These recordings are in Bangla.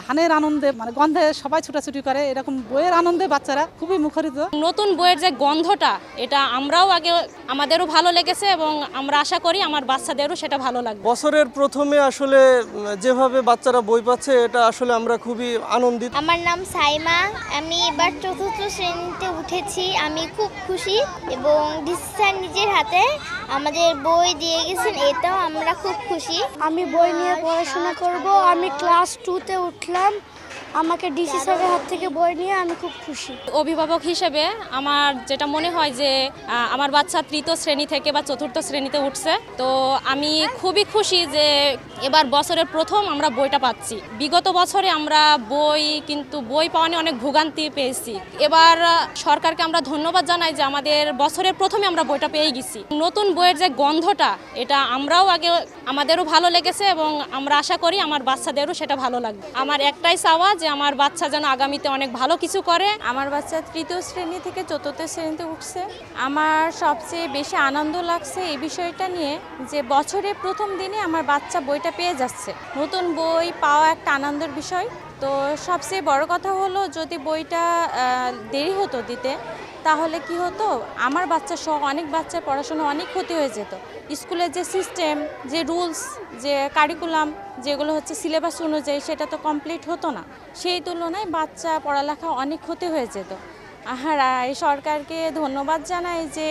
ধানের আনন্দে গন্ধে সবাই ছুটাছুটি করে, এরকম বইয়ের আনন্দে বাচ্চারা খুবই মুখরিত। নতুন বইয়ের যে গন্ধটা, এটা আমরাও আগে আমাদেরও ভালো লেগেছে এবং আমরা আশা করি আমার বাচ্চাদেরও সেটা ভালো লাগবে। বছরের প্রথমে আসলে যেভাবে বাচ্চারা বই পাচ্ছে, এটা আসলে আমরা খুবই আনন্দিত। আমার নাম সাইমা, আমি এবার ৪র্থ শ্রেণীতে উঠেছি। আমি খুব খুশি এবং ডিসি স্যার নিজের হাতে আমাদের বই দিয়ে গেছেন, এটাও আমরা খুব খুশি। আমি বই নিয়ে পড়াশোনা করব। আমি ক্লাস 2-তে উঠলাম, আমাকে ডিসি স্যারের হাত থেকে বই নিয়ে আমি খুব খুশি। অভিভাবক হিসেবে আমার যেটা মনে হয় যে আমার বাচ্চা ৩য় শ্রেণী থেকে বা ৪র্থ শ্রেণীতে উঠছে, তো আমি খুবই খুশি যে এবার বছরের প্রথম আমরা বইটা পাচ্ছি। বিগত বছরে আমরা বই পাওয়া নিয়ে অনেক ভোগান্তি পেয়েছি। এবার সরকারকে আমরা ধন্যবাদ জানাই যে আমাদের বছরের প্রথমে আমরা বইটা পেয়ে গেছি। নতুন বইয়ের যে গন্ধটা, এটা আমরাও আগে আমাদেরও ভালো লেগেছে এবং আমরা আশা করি আমার বাচ্চাদেরও সেটা ভালো লাগবে। আমার একটাই চাওয়া যে আমার বাচ্চা যেন আগামীতে অনেক ভালো কিছু করে। আমার বাচ্চা ৩য় শ্রেণী থেকে ৪র্থ শ্রেণীতে উঠছে। আমার সবচেয়ে বেশি আনন্দ লাগছে এই বিষয়টা নিয়ে যে বছরের প্রথম দিনে আমার বাচ্চা বইটা পেয়ে যাচ্ছে। নতুন বই পাওয়া একটা আনন্দের বিষয়। তো সবচেয়ে বড় কথা হলো, যদি বইটা দেরি হতো দিতে, তাহলে কি হতো, আমার বাচ্চা সহ অনেক বাচ্চার পড়াশোনা অনেক ক্ষতি হয়ে যেত। স্কুলের যে সিস্টেম, যে রুলস, যে কারিকুলাম, যেগুলো হচ্ছে সিলেবাস অনুযায়ী, সেটা তো কমপ্লিট হতো না। সেই তুলনায় বাচ্চা পড়ালেখা অনেক ক্ষতি হয়ে যেত। আর এই সরকারকে ধন্যবাদ জানাই যে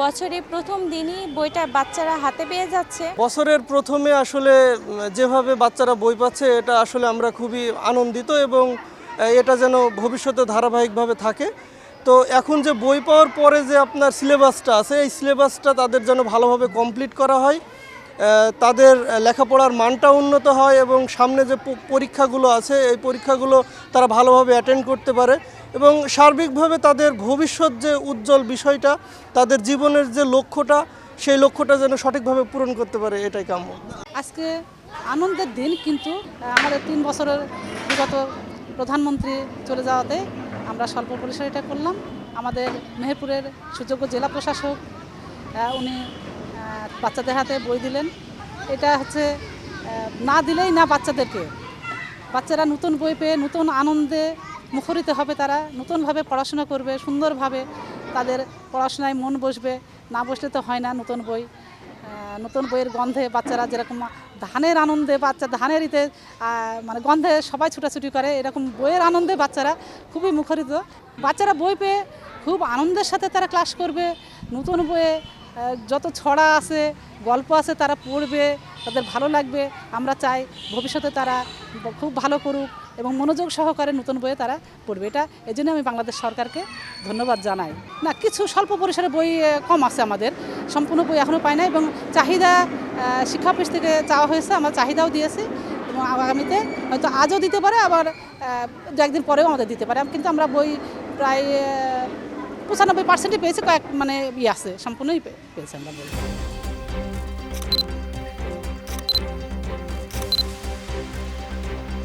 বছরের প্রথম দিনই বইটা বাচ্চারা হাতে পেয়ে যাচ্ছে। বছরের প্রথমে আসলে যেভাবে বাচ্চারা বই পাচ্ছে, এটা আসলে আমরা খুবই আনন্দিত এবং এটা যেন ভবিষ্যতে ধারাবাহিকভাবে থাকে। তো এখন যে বই পাওয়ার পরে যে আপনার সিলেবাসটা আছে, এই সিলেবাসটা তাদের যেন ভালোভাবে কমপ্লিট করা হয়, তাদের লেখাপড়ার মানটা উন্নত হয় এবং সামনে যে পরীক্ষাগুলো আছে, এই পরীক্ষাগুলো তারা ভালোভাবে অ্যাটেন্ড করতে পারে এবং সার্বিকভাবে তাদের ভবিষ্যৎ যে উজ্জ্বল বিষয়টা, তাদের জীবনের যে লক্ষ্যটা, সেই লক্ষ্যটা যেন সঠিকভাবে পূরণ করতে পারে, এটাই কাম্য। আজকে আনন্দের দিন, কিন্তু আমাদের 3 বছরের বিগত প্রধানমন্ত্রী চলে যাওয়াতে আমরা স্বল্প পরিসরে এটা করলাম। আমাদের মেহেরপুরের সুযোগ্য জেলা প্রশাসক উনি বাচ্চাদের হাতে বই দিলেন। এটা হচ্ছে না দিলেই না বাচ্চারা নতুন বই পেয়ে নতুন আনন্দে মুখরিত হবে, তারা নতুনভাবে পড়াশোনা করবে, সুন্দরভাবে তাদের পড়াশোনায় মন বসবে। না বসলে তো হয় না। নতুন বইয়ের গন্ধে বাচ্চারা যেরকম ধানের আনন্দে, ধানের ইতে গন্ধে সবাই ছুটাছুটি করে, এরকম বইয়ের আনন্দে বাচ্চারা খুবই মুখরিত। বাচ্চারা বই পেয়ে খুব আনন্দের সাথে তারা ক্লাস করবে। নতুন বইয়ে যত ছড়া আছে, গল্প আছে, তারা পড়বে, তাদের ভালো লাগবে। আমরা চাই ভবিষ্যতে তারা খুব ভালো করুক এবং মনোযোগ সহকারে নতুন বইয়ে তারা পড়বে। এই জন্য আমি বাংলাদেশ সরকারকে ধন্যবাদ জানাই। না, কিছু স্বল্প পরিসরে বই কম আছে, আমাদের সম্পূর্ণ বই এখনও পাই না এবং চাহিদা শিক্ষা অফিস থেকে চাওয়া হয়েছে, আমরা চাহিদাও দিয়েছি এবং আগামীতে হয়তো আজও দিতে পারে, আবার 1-2 পরেও আমাদের দিতে পারে। কিন্তু আমরা বই প্রায় 95% পেয়েছি, কয়েক আছে, সম্পূর্ণই পেয়েছি আমরা বই।